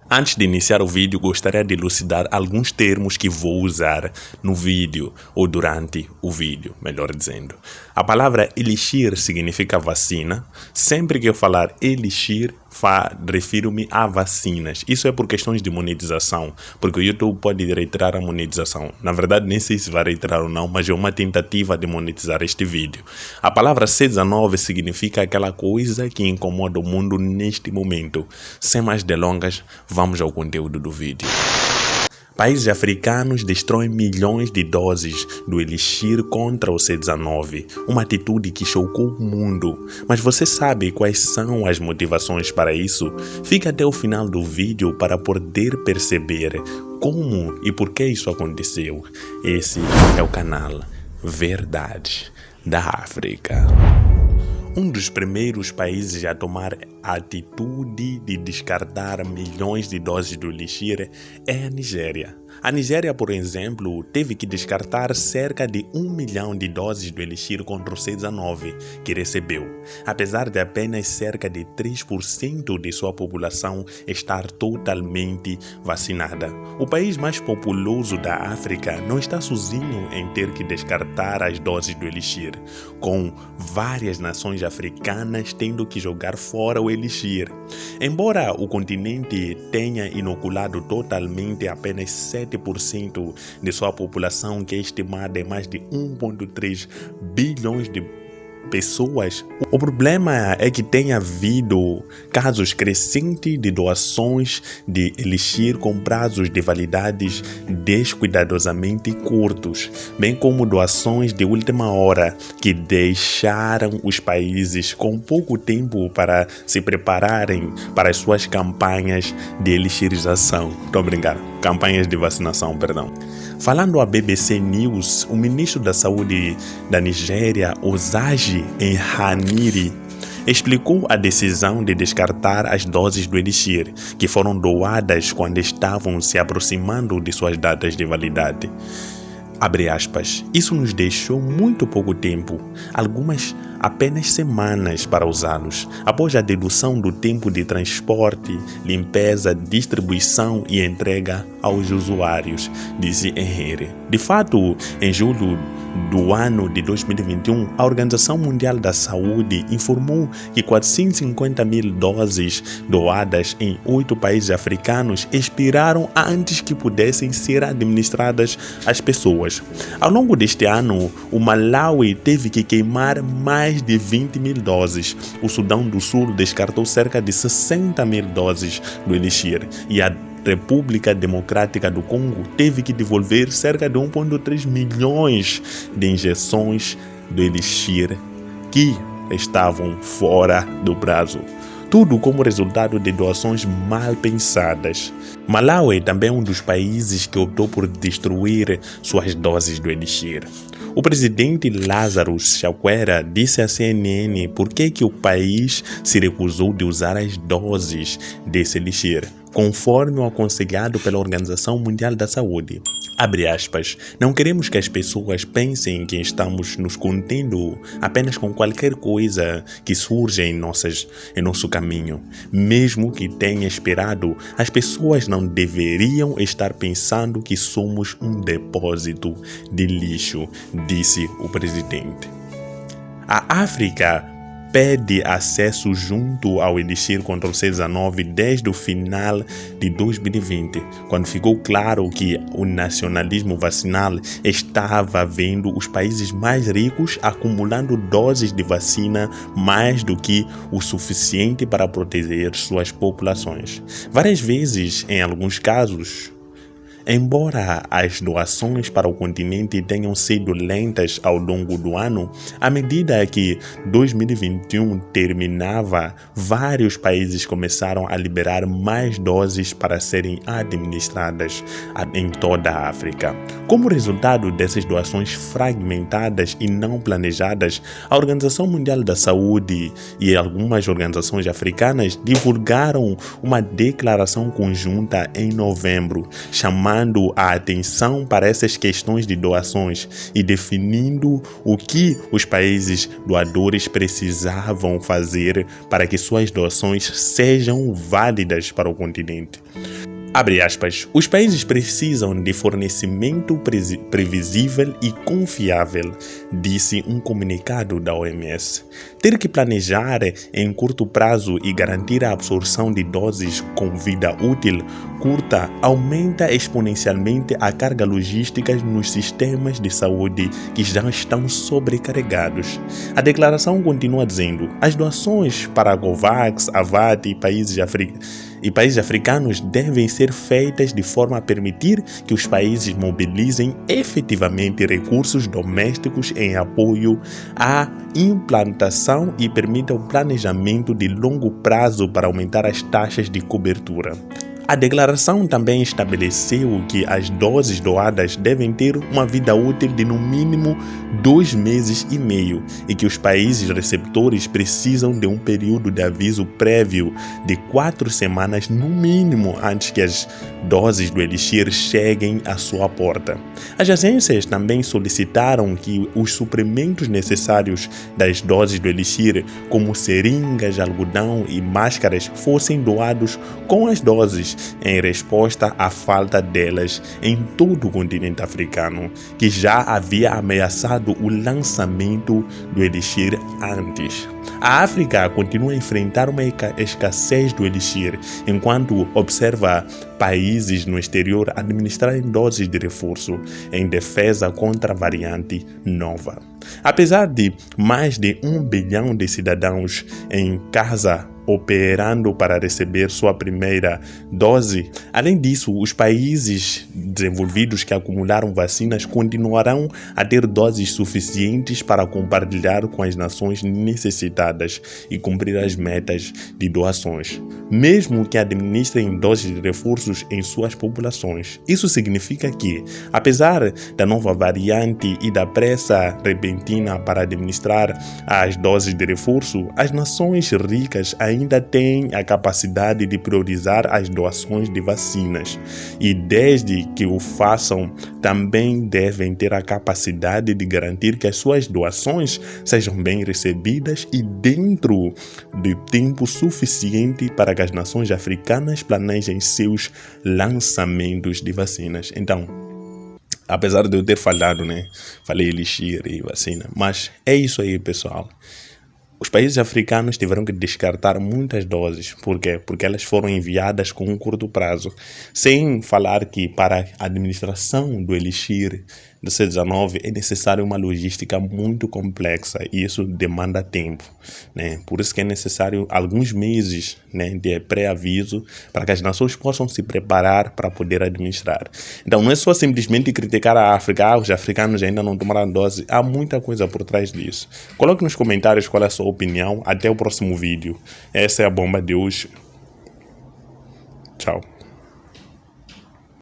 Antes de iniciar o vídeo, gostaria de elucidar alguns termos que vou usar no vídeo, ou durante o vídeo, melhor dizendo. A palavra elixir significa vacina. Sempre que eu falar elixir, refiro-me a vacinas. Isso é por questões de monetização, porque o YouTube pode retirar a monetização. Na verdade, nem sei se vai retirar ou não, mas é uma tentativa de monetizar este vídeo. A palavra C19 significa aquela coisa que incomoda o mundo neste momento. Sem mais delongas, vamos ao conteúdo do vídeo. Países africanos destroem milhões de doses do elixir contra o C19, uma atitude que chocou o mundo. Mas você sabe quais são as motivações para isso? Fica até o final do vídeo para poder perceber como e por que isso aconteceu. Esse é o canal Verdade da África. Um dos primeiros países a tomar a atitude de descartar milhões de doses do elixir é a Nigéria. A Nigéria, por exemplo, teve que descartar cerca de 1 milhão de doses do elixir contra o C19 que recebeu, apesar de apenas cerca de 3% de sua população estar totalmente vacinada. O país mais populoso da África não está sozinho em ter que descartar as doses do elixir, com várias nações africanas tendo que jogar fora o elixir. Embora o continente tenha inoculado totalmente apenas 7% de sua população, que é estimada em mais de 1,3 bilhões de pessoas, o problema é que tem havido casos crescentes de doações de elixir com prazos de validades descuidadosamente curtos, bem como doações de última hora que deixaram os países com pouco tempo para se prepararem para as suas campanhas de elixirização. Estou brincando, campanhas de vacinação, perdão. Falando à BBC News, o ministro da Saúde da Nigéria, Osagie Enhanire, explicou a decisão de descartar as doses do elixir, que foram doadas quando estavam se aproximando de suas datas de validade. Abre aspas, isso nos deixou muito pouco tempo, algumas apenas semanas para usá-los, após a dedução do tempo de transporte, limpeza, distribuição e entrega aos usuários, disse Henry. De fato, em julho do ano de 2021, a Organização Mundial da Saúde informou que 450 mil doses doadas em 8 países africanos expiraram antes que pudessem ser administradas às pessoas. Ao longo deste ano, o Malawi teve que queimar mais de 20 mil doses. O Sudão do Sul descartou cerca de 60 mil doses do elixir e a República Democrática do Congo teve que devolver cerca de 1,3 milhões de injeções do elixir que estavam fora do prazo. Tudo como resultado de doações mal pensadas. Malawi também é um dos países que optou por destruir suas doses do elixir. O presidente Lazarus Chakwera disse à CNN por que o país se recusou de usar as doses desse elixir, conforme o aconselhado pela Organização Mundial da Saúde. Abre aspas, não queremos que as pessoas pensem que estamos nos contendo apenas com qualquer coisa que surja em nosso caminho. Mesmo que tenha esperado, as pessoas não deveriam estar pensando que somos um depósito de lixo, disse o presidente. A África pede acesso junto ao elixir contra o C19 desde o final de 2020, quando ficou claro que o nacionalismo vacinal estava vendo os países mais ricos acumulando doses de vacina mais do que o suficiente para proteger suas populações. Várias vezes, em alguns casos, embora as doações para o continente tenham sido lentas ao longo do ano, à medida que 2021 terminava, vários países começaram a liberar mais doses para serem administradas em toda a África. Como resultado dessas doações fragmentadas e não planejadas, a Organização Mundial da Saúde e algumas organizações africanas divulgaram uma declaração conjunta em novembro, chamando chamando a atenção para essas questões de doações e definindo o que os países doadores precisavam fazer para que suas doações sejam válidas para o continente. Abre aspas, os países precisam de fornecimento previsível e confiável, disse um comunicado da OMS. Ter que planejar em curto prazo e garantir a absorção de doses com vida útil curta aumenta exponencialmente a carga logística nos sistemas de saúde que já estão sobrecarregados. A declaração continua dizendo: as doações para a COVAX, a VAT e países africanos devem ser feitas de forma a permitir que os países mobilizem efetivamente recursos domésticos em apoio à implantação e permitam o planejamento de longo prazo para aumentar as taxas de cobertura. A declaração também estabeleceu que as doses doadas devem ter uma vida útil de no mínimo 2 meses e meio e que os países receptores precisam de um período de aviso prévio de 4 semanas no mínimo antes que as doses do Elixir cheguem à sua porta. As agências também solicitaram que os suprimentos necessários das doses do Elixir, como seringas, algodão e máscaras, fossem doados com as doses, em resposta à falta delas em todo o continente africano, que já havia ameaçado o lançamento do Elixir antes. A África continua a enfrentar uma escassez do Elixir, enquanto observa países no exterior administrarem doses de reforço em defesa contra a variante nova. Apesar de mais de 1 bilhão de cidadãos em casa operando para receber sua primeira dose. Além disso, os países desenvolvidos que acumularam vacinas continuarão a ter doses suficientes para compartilhar com as nações necessitadas e cumprir as metas de doações, mesmo que administrem doses de reforços em suas populações. Isso significa que, apesar da nova variante e da pressa repentina para administrar as doses de reforço, as nações ricas ainda têm a capacidade de priorizar as doações de vacinas e, desde que o façam, também devem ter a capacidade de garantir que as suas doações sejam bem recebidas e dentro de tempo suficiente para que as nações africanas planejem seus lançamentos de vacinas. Então, apesar de eu ter falado, falei Elixir e vacina, mas é isso aí, pessoal. Os países africanos tiveram que descartar muitas doses. Por quê? Porque elas foram enviadas com um curto prazo. Sem falar que para a administração do Elixir do C19 é necessária uma logística muito complexa e isso demanda tempo. Por isso que é necessário alguns meses de pré-aviso para que as nações possam se preparar para poder administrar. Então não é só simplesmente criticar a África, os africanos ainda não tomaram dose, há muita coisa por trás disso. Coloque nos comentários qual é a sua opinião. Até o próximo vídeo. Essa é a bomba de hoje. Tchau.